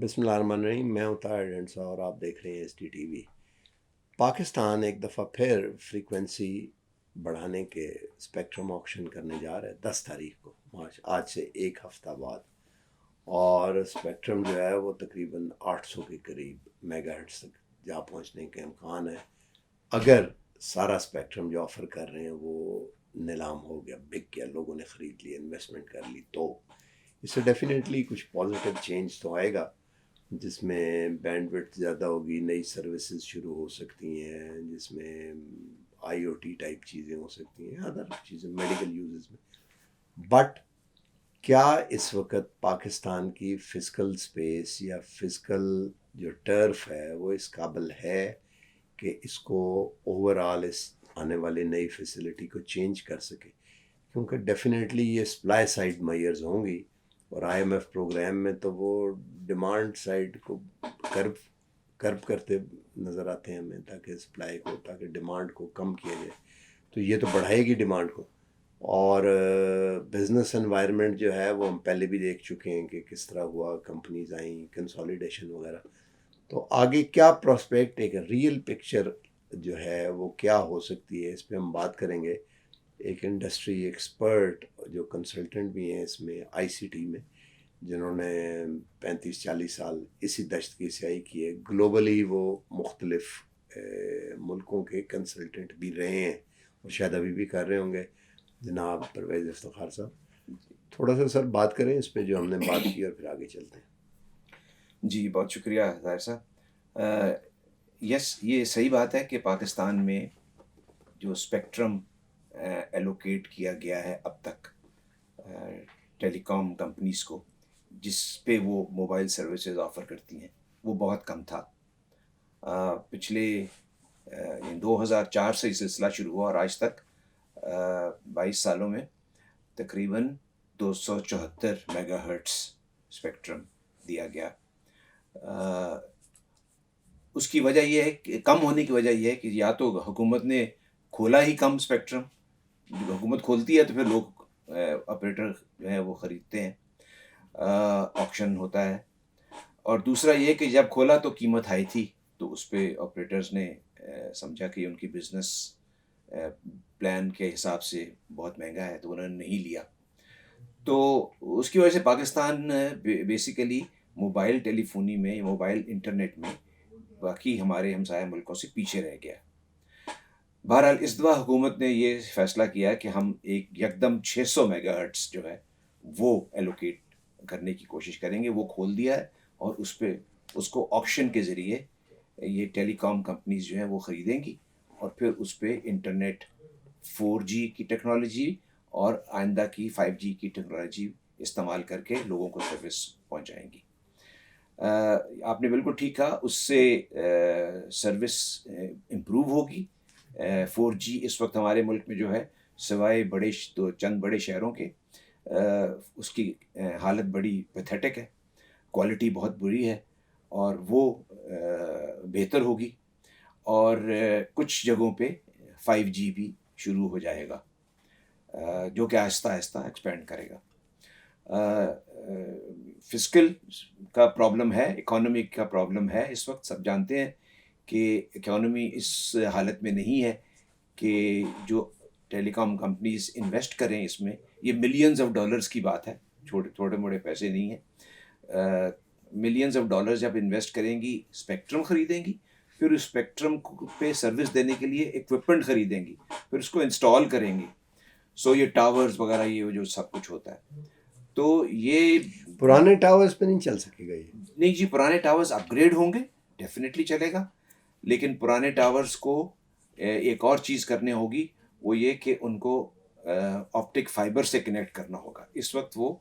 بسم اللہ الرحمن الرحیم، میں ہوں طاہر ڈنسا اور آپ دیکھ رہے ہیں S T T V. Pakistan ایک دفعہ پھر فریکوینسی بڑھانے کے اسپیکٹرم آکشن کرنے جا رہا ہے 10 تاریخ کو، مارچ، آج سے ایک ہفتہ بعد۔ اور اسپیکٹرم جو ہے وہ تقریباً 800 کے قریب میگا ہرٹز تک جا پہنچنے کے امکان ہے، اگر سارا اسپیکٹرم جو آفر کر رہے ہیں وہ نیلام ہو گیا، بک گیا، لوگوں نے خرید لیا، انویسٹمنٹ کر لی، تو اس سے ڈیفینیٹلی کچھ پازیٹیو چینج تو آئے گا، جس میں بینڈ وڈتھ زیادہ ہوگی، نئی سروسز شروع ہو سکتی ہیں، جس میں آئی او ٹی ٹائپ چیزیں ہو سکتی ہیں، ادر چیزیں میڈیکل یوزز میں۔ بٹ کیا اس وقت پاکستان کی فزیکل اسپیس یا فزیکل جو ٹرف ہے وہ اس قابل ہے کہ اس کو اوور آل اس آنے والی نئی فیسلٹی کو چینج کر سکے؟ کیونکہ ڈیفینیٹلی یہ سپلائی سائڈ میئرز ہوں گی، اور آئی ایم ایف پروگرام میں تو وہ ڈیمانڈ سائڈ کو کرب کرتے نظر آتے ہیں ہمیں، تاکہ سپلائی کو، تاکہ ڈیمانڈ کو کم کیا جائے، تو یہ تو بڑھائے گی ڈیمانڈ کو۔ اور بزنس انوائرمنٹ جو ہے وہ ہم پہلے بھی دیکھ چکے ہیں کہ کس طرح ہوا، کمپنیز آئیں، کنسالیڈیشن وغیرہ۔ تو آگے کیا پراسپیکٹ، ایک ریئل پکچر جو ہے وہ کیا ہو سکتی ہے، اس پہ ہم بات کریں گے۔ ایک انڈسٹری ایکسپرٹ جو کنسلٹنٹ بھی ہیں اس میں، آئی سی ٹی میں، جنہوں نے 35-40 سال اسی دشت کی سیاحی کی ہے، گلوبلی وہ مختلف ملکوں کے کنسلٹنٹ بھی رہے ہیں اور شاید ابھی بھی کر رہے ہوں گے، جناب پرویز افتخار صاحب۔ تھوڑا سا سر بات کریں اس پہ جو ہم نے بات کی، اور پھر آگے چلتے ہیں۔ جی بہت شکریہ طاہر صاحب۔ یس، یہ صحیح بات ہے کہ پاکستان میں جو اسپیکٹرم ایلوکیٹ کیا گیا ہے اب تک ٹیلی کام کمپنیز کو، جس پہ وہ موبائل سروسز آفر کرتی ہیں، وہ بہت کم تھا۔ پچھلے 2004 سے یہ سلسلہ شروع ہوا اور آج تک 22 سالوں میں تقریباً 274 میگا ہرٹس اسپیکٹرم دیا گیا۔ اس کی وجہ یہ ہے کہ کم ہونے کی وجہ یہ ہے کہ یا تو حکومت نے کھولا ہی کم اسپیکٹرم، حکومت کھولتی ہے تو پھر لوگ آپریٹر جو ہیں وہ خریدتے ہیں، آکشن ہوتا ہے، اور دوسرا یہ کہ جب کھولا تو قیمت ہائی تھی، تو اس پہ آپریٹرز نے سمجھا کہ ان کی بزنس پلان کے حساب سے بہت مہنگا ہے، تو انہوں نے نہیں لیا۔ تو اس کی وجہ سے پاکستان بیسیکلی موبائل ٹیلی فونی میں، موبائل انٹرنیٹ میں باقی ہمارے ہمسایہ ملکوں سے پیچھے رہ گیا۔ بہرحال اس دفعہ حکومت نے یہ فیصلہ کیا کہ ہم ایک یکدم 600 میگا ہرٹس جو ہے وہ ایلوکیٹ کرنے کی کوشش کریں گے۔ وہ کھول دیا ہے، اور اس کو آکشن کے ذریعے یہ ٹیلی کام کمپنیز جو ہیں وہ خریدیں گی، اور پھر اس پہ انٹرنیٹ 4G کی ٹیکنالوجی اور آئندہ کی 5G کی ٹیکنالوجی استعمال کر کے لوگوں کو سروس پہنچائیں گی۔ آپ نے بالکل ٹھیک کہا، اس سے سروس امپروو ہوگی۔ 4G اس وقت ہمارے ملک میں جو ہے، سوائے چند بڑے شہروں کے، اس کی حالت بڑی پیتھیٹک ہے، کوالٹی بہت بری ہے، اور وہ بہتر ہوگی، اور کچھ جگہوں پہ 5G بھی شروع ہو جائے گا، جو کہ آہستہ آہستہ ایکسپینڈ کرے گا۔ فزیکل کا پرابلم ہے، اکانومک کا پرابلم ہے، اس وقت سب جانتے ہیں کہ اکانومی اس حالت میں نہیں ہے کہ جو ٹیلی کام کمپنیز انویسٹ کریں اس میں، یہ ملینز آف ڈالرز کی بات ہے، چھوٹے موٹے پیسے نہیں ہیں۔ ملینز آف ڈالرز جب انویسٹ کریں گی، اسپیکٹرم خریدیں گی، پھر اس اسپیکٹرم پہ سروس دینے کے لیے ایکوپمنٹ خریدیں گی، پھر اس کو انسٹال کریں گی، یہ ٹاورز وغیرہ، یہ جو سب کچھ ہوتا ہے، تو یہ پرانے ٹاورز پہ نہیں چل سکے گا یہ؟ نہیں جی، پرانے ٹاورز اپ گریڈ ہوں گے، ڈیفینیٹلی چلے گا، لیکن پرانے ٹاورز کو ایک اور چیز کرنی ہوگی، وہ یہ کہ ان کو آپٹک فائبر سے کنیکٹ کرنا ہوگا۔ اس وقت وہ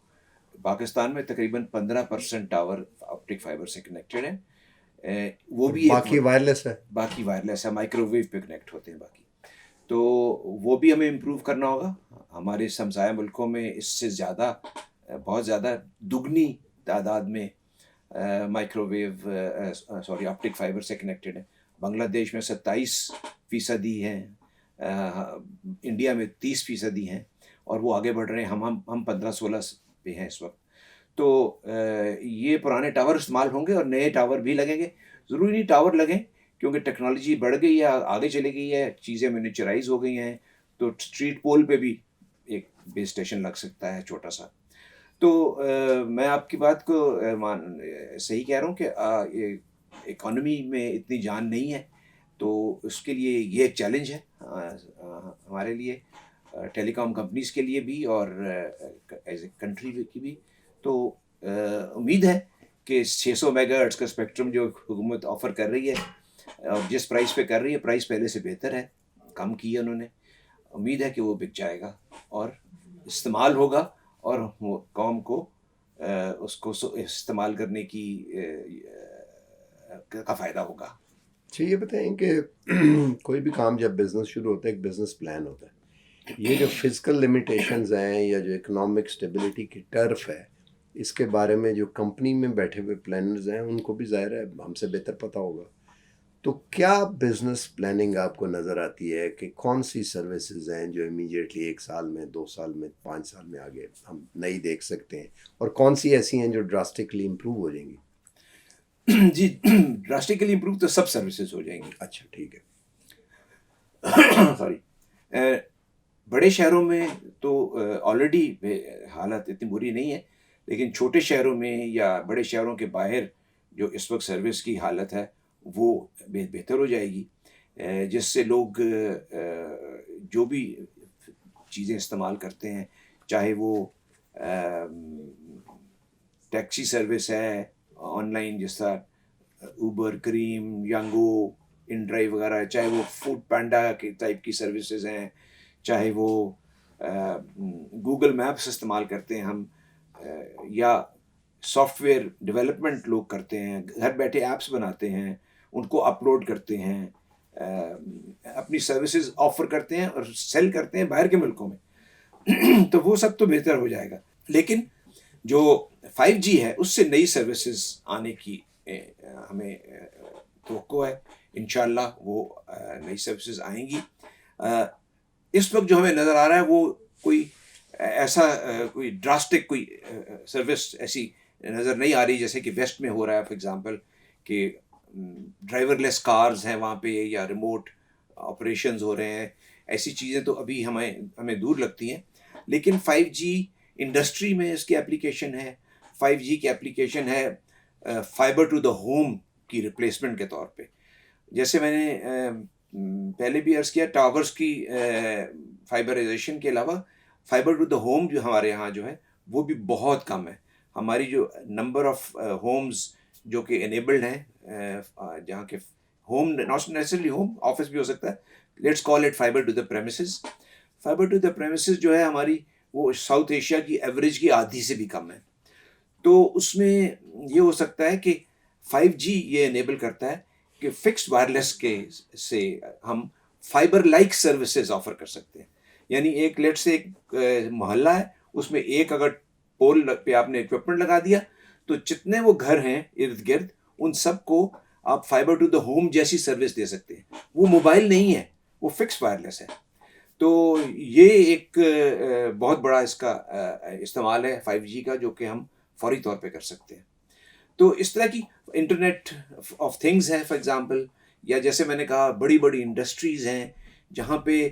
پاکستان میں تقریباً 15% ٹاور آپٹک فائبر سے کنیکٹڈ ہیں، وہ بھی باقی وائرلیس ہے؟ باقی وائرلیس ہے، مائکرو ویو پہ کنیکٹ ہوتے ہیں باقی، تو وہ بھی ہمیں امپروو کرنا ہوگا۔ ہمارے ہمسایہ ملکوں میں اس سے زیادہ، بہت زیادہ، دگنی تعداد میں مائکرو ویو آپٹک فائبر سے کنیکٹڈ ہے۔ بنگلہ دیش میں 27% ہیں، انڈیا میں 30% ہیں، اور وہ آگے بڑھ رہے ہیں، ہم 15-16 پہ ہیں اس وقت۔ تو یہ پرانے ٹاور استعمال ہوں گے اور نئے ٹاور بھی لگیں گے. ضروری نہیں ٹاور لگیں کیونکہ ٹیکنالوجی بڑھ گئی ہے, آگے چلے گئی ہے, چیزیں منیچرائز ہو گئی ہیں, تو اسٹریٹ پول پہ بھی ایک بیس اسٹیشن لگ سکتا ہے چھوٹا سا. تو میں آپ کی بات کو صحیح کہہ رہا ہوں کہ اکانومی میں اتنی جان نہیں ہے, تو اس کے لیے یہ ایک چیلنج ہے ہمارے لیے, ٹیلی کام کمپنیز کے لیے بھی اور ایز اے کنٹری کی بھی. تو امید ہے کہ 600 میگا ہرٹز کا اسپیکٹرم جو حکومت آفر کر رہی ہے اور جس پرائز پہ کر رہی ہے, پرائز پہلے سے بہتر ہے, کم کی ہے انہوں نے. امید ہے کہ وہ بک جائے گا اور استعمال ہوگا اور قوم کو اس کو استعمال کرنے کی کا فائدہ ہوگا. اچھا یہ بتائیں کہ کوئی بھی کام جب بزنس شروع ہوتا ہے ایک بزنس پلان ہوتا ہے, یہ جو فزیکل لمیٹیشنز ہیں یا جو اکنامک اسٹیبلٹی کی ٹرف ہے, اس کے بارے میں جو کمپنی میں بیٹھے ہوئے پلانرز ہیں ان کو بھی ظاہر ہے ہم سے بہتر پتہ ہوگا. تو کیا بزنس پلاننگ آپ کو نظر آتی ہے کہ کون سی سروسز ہیں جو امیجیٹلی 1 سال میں, 2 سال میں, 5 سال میں آگے ہم نہیں دیکھ سکتے ہیں, اور کون سی ایسی ہیں جو ڈراسٹکلی امپروو ہو جائیں گی؟ جی ڈراسٹیکلی امپروو تو سب سروسز ہو جائیں گی. اچھا ٹھیک ہے. سوری, بڑے شہروں میں تو آلریڈی حالت اتنی بری نہیں ہے, لیکن چھوٹے شہروں میں یا بڑے شہروں کے باہر جو اس وقت سروس کی حالت ہے وہ بہتر ہو جائے گی, جس سے لوگ جو بھی چیزیں استعمال کرتے ہیں, چاہے وہ ٹیکسی سروس ہے آن لائن جس طرح اوبر, کریم, یانگو, ان ڈرائیو وغیرہ, چاہے وہ فوڈ پینڈا کی ٹائپ کی سروسز ہیں, چاہے وہ گوگل میپس استعمال کرتے ہیں ہم, یا سافٹ ویئر ڈیولپمنٹ لوگ کرتے ہیں, گھر بیٹھے ایپس بناتے ہیں, ان کو اپلوڈ کرتے ہیں, اپنی سروسز آفر کرتے ہیں اور سیل کرتے ہیں باہر کے ملکوں میں, تو وہ سب تو بہتر ہو جائے گا. لیکن جو 5G ہے اس سے نئی سروسز آنے کی ہمیں توقع ہے. انشاءاللہ وہ نئی سروسز آئیں گی. اس وقت جو ہمیں نظر آ رہا ہے وہ کوئی ایسا کوئی ڈراسٹک کوئی سروس ایسی نظر نہیں آ رہی جیسے کہ ویسٹ میں ہو رہا ہے, فار ایگزامپل کہ ڈرائیور لیس کارز ہیں وہاں پہ یا ریموٹ آپریشنز ہو رہے ہیں. ایسی چیزیں تو ابھی ہمیں دور لگتی ہیں. لیکن 5G انڈسٹری میں اس کی اپلیکیشن ہے. 5G کی اپلیکیشن ہے فائبر ٹو دا ہوم کی ریپلیسمنٹ کے طور پہ. جیسے میں نے پہلے بھی عرض کیا, ٹاورز کی فائبرائزیشن کے علاوہ فائبر ٹو دا ہوم جو ہمارے یہاں جو ہے وہ بھی بہت کم ہے. ہماری جو نمبر آف ہومز جو کہ انیبلڈ ہیں, جہاں کے home not necessarily home, office بھی ہو سکتا ہے, let's call it fiber to the premises. Fiber to the premises جو ہے ہماری وہ ساؤتھ ایشیا کی ایوریج کی آدھی سے بھی کم ہے. تو اس میں یہ ہو سکتا ہے کہ 5G یہ انیبل کرتا ہے کہ فکسڈ وائرلیس کے سے ہم فائبر لائک سروسز آفر کر سکتے ہیں. یعنی ایک لیٹ سے ایک محلہ ہے, اس میں ایک اگر پول پہ آپ نے اکوپمنٹ لگا دیا تو جتنے وہ گھر ہیں ارد گرد ان سب کو آپ فائبر ٹو دا ہوم جیسی سروس دے سکتے ہیں. وہ موبائل نہیں ہے, وہ فکس وائرلیس ہے. تو یہ ایک بہت بڑا اس کا استعمال ہے 5G کا, جو کہ ہم فوری طور پہ کر سکتے ہیں. تو اس طرح کی انٹرنیٹ آف تھنگز ہے فار ایگزامپل, یا جیسے میں نے کہا بڑی بڑی انڈسٹریز ہیں جہاں پہ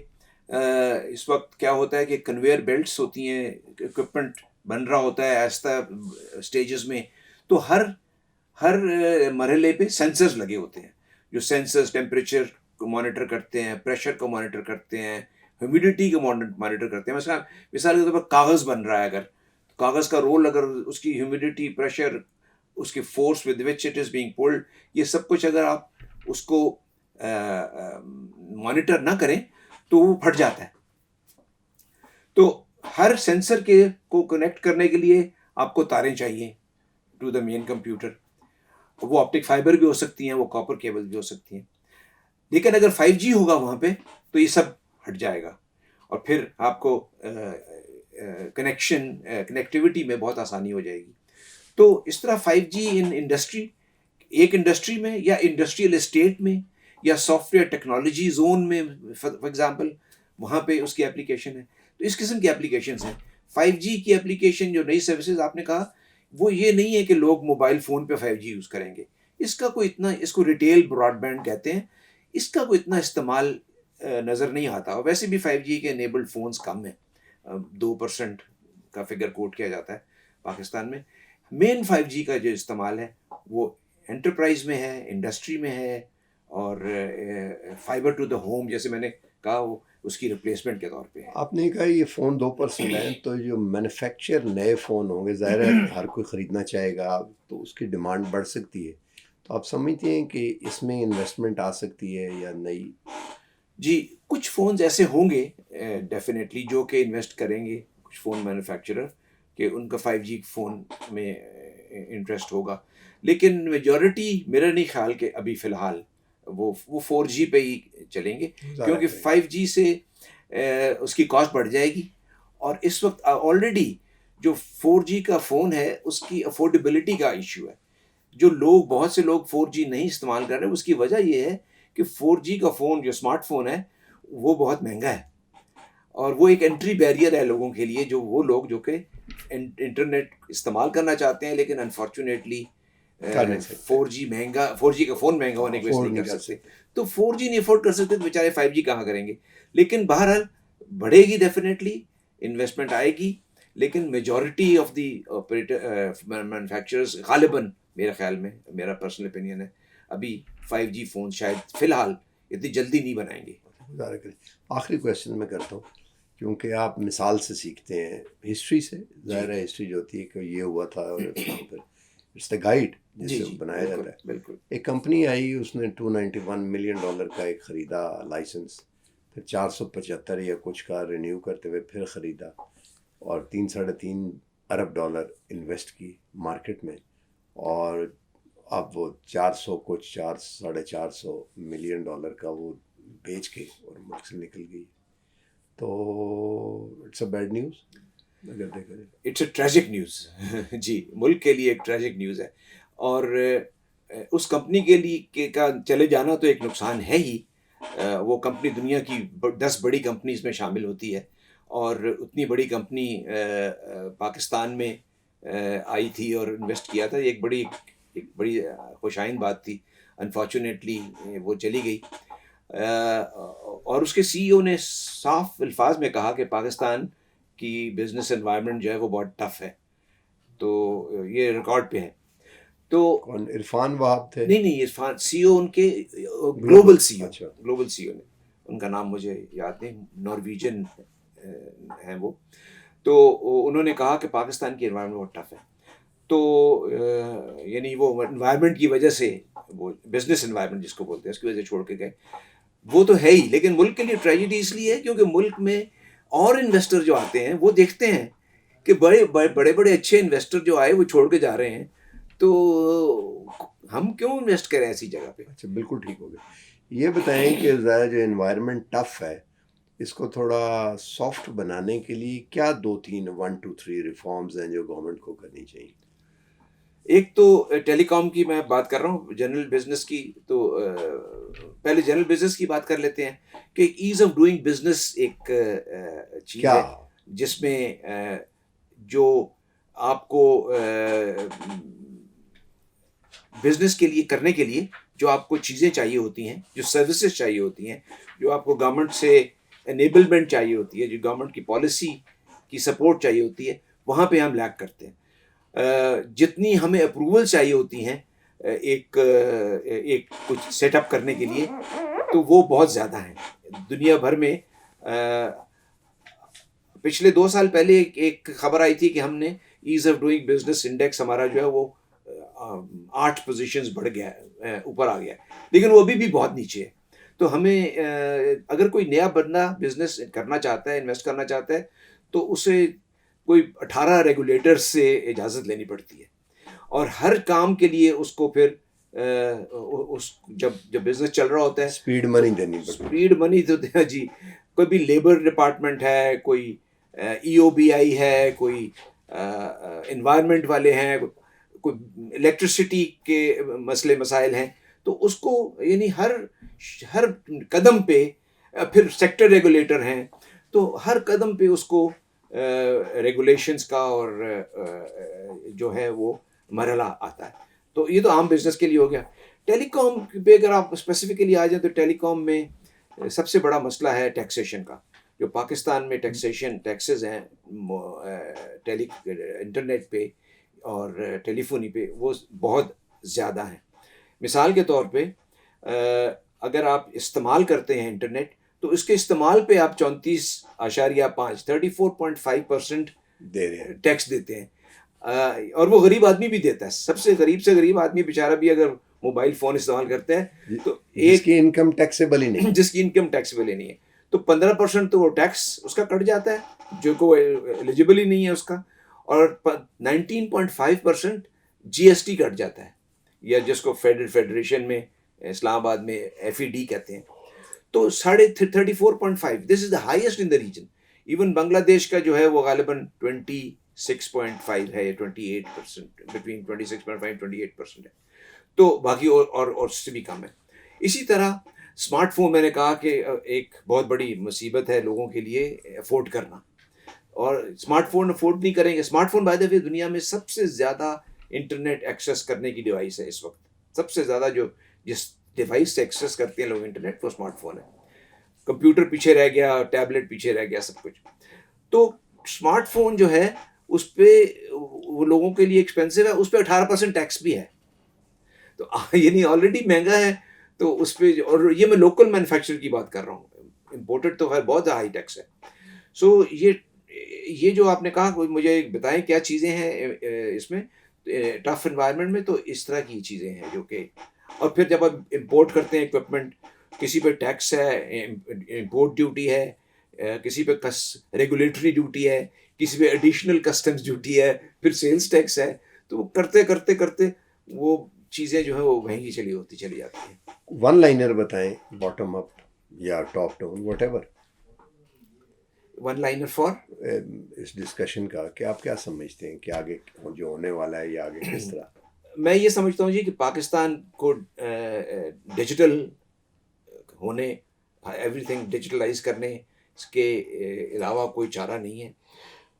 اس وقت کیا ہوتا ہے کہ کنویئر بیلٹس ہوتی ہیں, اکوپمنٹ بن رہا ہوتا ہے آہستہ اسٹیجز میں, تو ہر مرحلے پہ سینسرز لگے ہوتے ہیں, جو سینسرز ٹیمپریچر کو مانیٹر کرتے ہیں, پریشر کو مانیٹر کرتے ہیں, ہیومیڈیٹی کو مانیٹر کرتے ہیں. مثال کے طور پر کاغذ بن رہا ہے, اگر کاغذ کا رول اگر اس کی ہیومیڈیٹی, پریشر, اس کی force with which it is being pulled, یہ سب کچھ اگر آپ اس کو مانیٹر نہ کریں تو وہ پھٹ جاتا ہے. تو ہر سینسر کو کنیکٹ کرنے کے لیے آپ کو تاریں چاہیے ٹو دا مین کمپیوٹر. وہ آپٹک فائبر بھی ہو سکتی ہیں, وہ کاپر کیبل بھی ہو سکتی ہیں. لیکن اگر 5G ہوگا وہاں پہ تو یہ سب ہٹ جائے گا, اور پھر آپ کو کنیکٹیوٹی میں بہت آسانی ہو جائے گی. تو اس طرح 5G ان انڈسٹری, ایک انڈسٹری میں یا انڈسٹریل اسٹیٹ میں یا سافٹ ویئر ٹیکنالوجی زون میں فار ایگزامپل, وہاں پہ اس کی اپلیکیشن ہے. تو اس قسم کی اپلیکیشنز ہیں. 5G کی اپلیکیشن جو نئی سروسز آپ نے کہا, وہ یہ نہیں ہے کہ لوگ موبائل فون پہ 5G یوز کریں گے. اس کا کوئی اتنا، اس کو ریٹیل براڈ بینڈ کہتے ہیں، اس کا کوئی اتنا استعمال نظر نہیں آتا. اور ویسے بھی 5G کے انیبلڈ فونز کم ہیں، 2% کا فگر کوٹ کیا جاتا ہے پاکستان میں. مین 5G کا جو استعمال ہے وہ انٹرپرائز میں ہے، انڈسٹری میں ہے، اور فائبر ٹو دا ہوم جیسے میں نے کہا وہ اس کی ریپلیسمنٹ کے طور پہ ہے. آپ نے کہا یہ فون 2% ہیں، تو جو مینوفیکچر نئے فون ہوں گے، ظاہر ہے ہر کوئی خریدنا چاہے گا تو اس کی ڈیمانڈ بڑھ سکتی ہے. تو آپ سمجھتے ہیں کہ اس میں انویسٹمنٹ آ سکتی ہے یا نہیں؟ جی کچھ فونز ایسے ہوں گے ڈیفینیٹلی جو کہ انویسٹ کریں گے، کچھ فون مینوفیکچرر، کہ ان کا 5G فون میں انٹرسٹ ہوگا. لیکن میجورٹی میرا نہیں خیال کہ ابھی فی الحال وہ 4G پہ ہی چلیں گے، کیونکہ 5G سے اس کی کاسٹ بڑھ جائے گی. اور اس وقت آلریڈی جو 4G کا فون ہے اس کی افورڈیبلٹی کا ایشو ہے. جو لوگ، بہت سے لوگ 4G نہیں استعمال کر رہے ہیں، اس کی وجہ یہ ہے کہ 4G کا فون جو اسمارٹ فون ہے وہ بہت مہنگا ہے، اور وہ ایک انٹری بیریئر ہے لوگوں کے لیے، جو وہ لوگ جو کہ انٹرنیٹ استعمال کرنا چاہتے ہیں لیکن انفارچونیٹلی 4G مہنگا، 4G کا فون مہنگا ہونے کی وجہ سے نہیں کر سکتے. تو 4G نہیں افورڈ کر سکتے تو بیچارے 5G کہاں کریں گے. لیکن بہرحال بڑھے گی ڈیفینیٹلی، انویسٹمنٹ آئے گی، لیکن میجورٹی آف دی مینوفیکچررز غالباً میرے خیال میں، میرا پرسنل اوپینین ہے، ابھی 5G فون شاید فی الحال اتنی جلدی نہیں بنائیں گے. آخری کویشچن میں کرتا ہوں، کیونکہ آپ مثال سے سیکھتے ہیں، ہسٹری سے. ظاہر ہے ہسٹری جو ہوتی ہے کہ یہ ہوا تھا، اور اٹس دا گائیڈ جس سے بنایا جاتا ہے. بالکل. ایک کمپنی آئی، اس نے $291 ملین کا ایک خریدا لائسنس، پھر 475 یا کچھ کا رینیو کرتے ہوئے پھر خریدا، اور $3.5 ارب انویسٹ کی مارکیٹ میں، اور اب وہ 400 ملین کا وہ بیچ کے اور ملک سے نکل گئی. تو اٹس اے بیڈ نیوز اگر دیکھا جائے. It's a tragic news. جی ملک کے لیے ایک ٹریجک نیوز ہے، اور اس کمپنی کے لیے کا چلے جانا تو ایک نقصان ہے ہی. وہ کمپنی دنیا کی 10 بڑی کمپنیز میں شامل ہوتی ہے، اور اتنی بڑی کمپنی پاکستان میں آئی تھی اور انویسٹ کیا تھا. ایک بڑی خوشائند بات تھی. انفارچونیٹلی وہ چلی گئی، اور اس کے CEO نے صاف الفاظ میں کہا کہ پاکستان کی بزنس انوائرمنٹ جو ہے وہ بہت ٹف ہے. تو یہ ریکارڈ پہ ہے. تو کون، عرفان وہاب تھے؟ نہیں عرفان CEO ان کے گلوبل CEO. اچھا. گلوبل CEO نے، ان کا نام مجھے یاد نہیں، نارویجن ہیں وہ. تو انہوں نے کہا کہ پاکستان کی انوائرمنٹ بہت ٹف ہے. تو یعنی وہ انوائرمنٹ کی وجہ سے، وہ بزنس انوائرمنٹ جس کو بولتے ہیں، اس کی وجہ سے چھوڑ کے گئے. وہ تو ہے ہی، لیکن ملک کے لیے ٹریجڈی اس لیے ہے کیونکہ ملک میں اور انویسٹر جو آتے ہیں وہ دیکھتے ہیں کہ بڑے اچھے انویسٹر جو آئے وہ چھوڑ کے جا رہے ہیں، تو ہم کیوں انویسٹ کریں ایسی جگہ پہ. اچھا بالکل ٹھیک ہو گیا. یہ بتائیں کہ ظاہر جو انوائرمنٹ ٹف ہے، اس کو تھوڑا سافٹ بنانے کے لیے کیا 1 2 3 ریفارمز ہیں جو گورنمنٹ کو کرنی چاہیے؟ ایک تو ٹیلی کام کی میں بات کر رہا ہوں، جنرل بزنس کی. تو پہلے جنرل بزنس کی بات کر لیتے ہیں کہ ایز آف ڈوئنگ بزنس ایک چیز ہے جس میں جو آپ کو بزنس کے لیے کرنے کے لیے جو آپ کو چیزیں چاہیے ہوتی ہیں، جو سروسز چاہیے ہوتی ہیں، جو آپ کو گورنمنٹ سے انیبلمنٹ چاہیے ہوتی ہے، جو گورنمنٹ کی پالیسی کی سپورٹ چاہیے ہوتی ہے، وہاں پہ ہم لیک کرتے ہیں. جتنی ہمیں اپروول چاہیے ہوتی ہیں ایک کچھ سیٹ اپ کرنے کے لیے، تو وہ بہت زیادہ ہیں دنیا بھر میں. پچھلے 2 سال پہلے ایک خبر آئی تھی کہ ہم نے as of doing business index ہمارا جو ہے وہ 8 پوزیشنز بڑھ گیا ہے، اوپر آ گیا ہے، لیکن وہ ابھی بھی بہت نیچے ہے. تو ہمیں اگر کوئی نیا بندہ بزنس کرنا چاہتا ہے، انویسٹ کرنا چاہتا ہے، تو اسے کوئی 18 ریگولیٹر سے اجازت لینی پڑتی ہے، اور ہر کام کے لیے اس کو پھر جب بزنس چل رہا ہوتا ہے اسپیڈ منی دینی پڑتی ہے. اسپیڈ منی تو جی، کوئی بھی لیبر ڈپارٹمنٹ ہے، کوئی EOBI ہے، کوئی انوائرمنٹ والے ہیں، کوئی الیکٹرسٹی کے مسئلے مسائل ہیں، تو اس کو یعنی ہر قدم پہ پھر سیکٹر ریگولیٹر ہیں، تو ہر قدم پہ اس کو ریگولیشنس کا اور جو ہے وہ مرحلہ آتا ہے. تو یہ تو عام بزنس کے لیے ہو گیا. ٹیلی کام پہ اگر آپ اسپیسیفکلی آ جائیں تو ٹیلی کام میں سب سے بڑا مسئلہ ہے ٹیکسیشن کا. جو پاکستان میں ٹیکسز ہیں انٹرنیٹ پہ اور ٹیلی فونی پہ وہ بہت زیادہ ہیں. مثال کے طور پہ اگر آپ استعمال کرتے ہیں انٹرنیٹ تو اس کے استعمال پہ آپ 34.5% دے رہے ہیں. ٹیکس دیتے ہیں. اور وہ غریب آدمی بھی دیتا ہے. سب سے غریب آدمی بیچارہ بھی اگر موبائل فون استعمال کرتے ہیں تو جس کی انکم ٹیکسیبل ہی نہیں, جس کی انکم ٹیکسیبل ہی نہیں ہے, تو 15% تو وہ ٹیکس اس کا کٹ جاتا ہے جو کو ایلیجیبل ہی نہیں ہے اس کا, اور 19.5% جی ایس ٹی کٹ جاتا ہے, یا جس کو فیڈریشن میں اسلام آباد میں FED کہتے ہیں. تو 34.5 this is the highest in the region. Even Bangladesh کا جو ہے وہ غالباً 26.5 ہے, 28%, بٹوین 26.5-28% ہے. تو باقی اور اس سے بھی کم ہے. اسی طرح اسمارٹ فون میں نے کہا کہ ایک بہت بڑی مصیبت ہے لوگوں کے لیے افورڈ کرنا, اور اسمارٹ فون افورڈ نہیں کریں گے. اسمارٹ فون بائی دا وے دنیا میں سب سے زیادہ انٹرنیٹ ایکسیس کرنے کی ڈیوائس ہے اس وقت. سب سے زیادہ جس ڈیوائس سے ایکسیس کرتے ہیں لوگ انٹرنیٹ وہ اسمارٹ فون ہے. کمپیوٹر پیچھے رہ گیا, ٹیبلٹ پیچھے رہ گیا, سب کچھ. تو اسمارٹ فون جو ہے اس پہ وہ لوگوں کے لیے ایکسپینسو ہے, اس پہ 18% ٹیکس بھی ہے. تو یعنی آلریڈی مہنگا ہے تو اس پہ, اور یہ میں لوکل مینوفیکچر کی بات کر رہا ہوں, امپورٹڈ تو ہے بہت ہائی ٹیکس ہے. سو یہ جو آپ نے کہا مجھے بتائیں کیا چیزیں ہیں اس میں ٹف انوائرمنٹ میں, تو اس طرح کی چیزیں ہیں جو کہ, اور پھر جب آپ امپورٹ کرتے ہیں اکوپمنٹ, کسی پہ ٹیکس ہے, امپورٹ ڈیوٹی ہے, کسی پہ ریگولیٹری ڈیوٹی ہے, کسی پہ ایڈیشنل کسٹمز ڈیوٹی ہے, پھر سیلز ٹیکس ہے. تو وہ کرتے وہ چیزیں جو ہے وہ مہنگی چلی جاتی ہیں. ون لائنر بتائیں, باٹم اپ یا ٹاپ ڈاؤن وٹ ایور, ون لائنر فار اس ڈسکشن کا کہ آپ کیا سمجھتے ہیں کہ آگے جو ہونے والا ہے یا آگے کس طرح. میں یہ سمجھتا ہوں جی کہ پاکستان کو ڈیجیٹل ہونے, ایوری تھنگ ڈیجیٹلائز کرنے کے علاوہ کوئی چارہ نہیں ہے.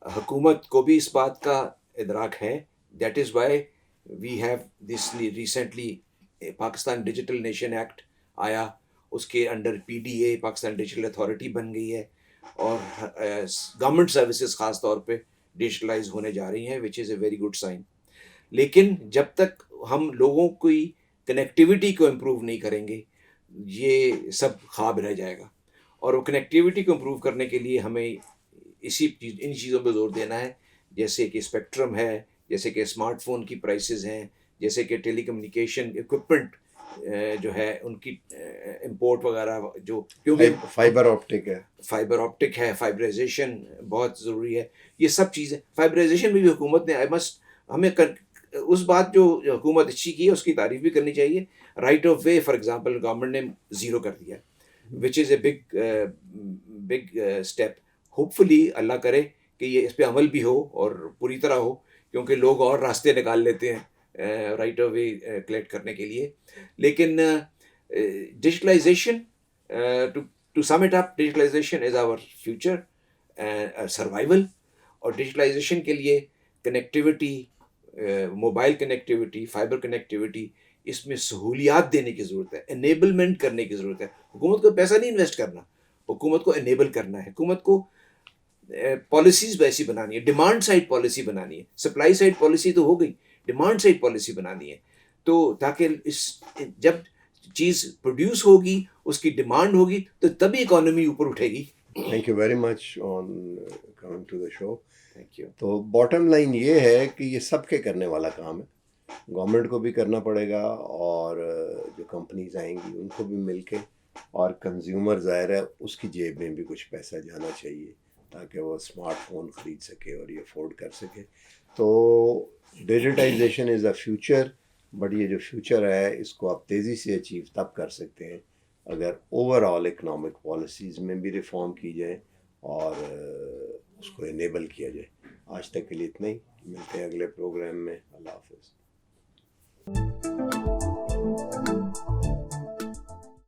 حکومت کو بھی اس بات کا ادراک ہے. That is why we have this recently Pakistan digital nation act آیا, اس کے under PDA Pakistan digital authority بن گئی ہے, اور گورنمنٹ سروسز خاص طور پہ ڈیجیٹلائز ہونے جا رہی ہیں, وچ از اے ویری گڈ سائن. لیکن جب تک ہم لوگوں کی کنیکٹیوٹی کو امپروو نہیں کریں گے یہ سب خواب رہ جائے گا. اور وہ کنیکٹیوٹی کو امپروو کرنے کے لیے ہمیں ان چیزوں پہ زور دینا ہے, جیسے کہ اسپیکٹرم ہے, جیسے کہ اسمارٹ فون کی پرائسز ہیں, جیسے کہ ٹیلی کمیونیکیشن اکوپمنٹ جو ہے ان کی امپورٹ وغیرہ, جو کیونکہ فائبر آپٹک ہے, فائبرائزیشن بہت ضروری ہے. یہ سب چیزیں, فائبرائزیشن بھی حکومت نے ہمیں اس بات جو حکومت اچھی کی ہے اس کی تعریف بھی کرنی چاہیے. Right of way for example government نے 0 کر دیا, وچ از اے بگ اسٹیپ. ہوپ فلی اللہ کرے کہ یہ اس پہ عمل بھی ہو اور پوری طرح ہو, کیونکہ لوگ اور راستے نکال لیتے ہیں رائٹ آف وے کلیکٹ کرنے کے لیے. لیکن digitalization to sum it up, digitalization is our future survival. اور ڈیجیٹلائزیشن کے لیے connectivity, mobile connectivity, fibre connectivity, اس میں سہولیات دینے کی ضرورت ہے, انیبلمنٹ کرنے کی ضرورت ہے. حکومت کو پیسہ نہیں انویسٹ کرنا, حکومت کو انیبل کرنا ہے. حکومت کو پالیسیز ویسی بنانی ہے, ڈیمانڈ سائڈ پالیسی بنانی ہے. سپلائی سائڈ پالیسی تو ہو گئی, ڈیمانڈ سائڈ پالیسی بنانی ہے. تو تاکہ جب چیز پروڈیوس ہوگی, اس کی ڈیمانڈ ہوگی, تو تبھی اکانومی اوپر اٹھے گی. Thank you very much on coming to the show. Thank you. تو باٹم لائن یہ ہے کہ یہ سب کے کرنے والا کام ہے. گورنمنٹ کو بھی کرنا پڑے گا, اور جو کمپنیز آئیں گی ان کو بھی مل کے, اور کنزیومر ظاہر ہے اس کی جیب میں بھی کچھ پیسہ جانا چاہیے تاکہ وہ اسمارٹ فون خرید سکے اور یہ افورڈ کر سکے. تو digitization is a future, but یہ جو فیوچر ہے اس کو آپ تیزی سے اچیو تب کر سکتے ہیں اگر اوور آل اکنامک پالیسیز میں بھی ریفارم کی جائے اور اس کو انیبل کیا جائے. آج تک کے لیے اتنا ہی, ملتے ہیں اگلے پروگرام میں. اللہ حافظ.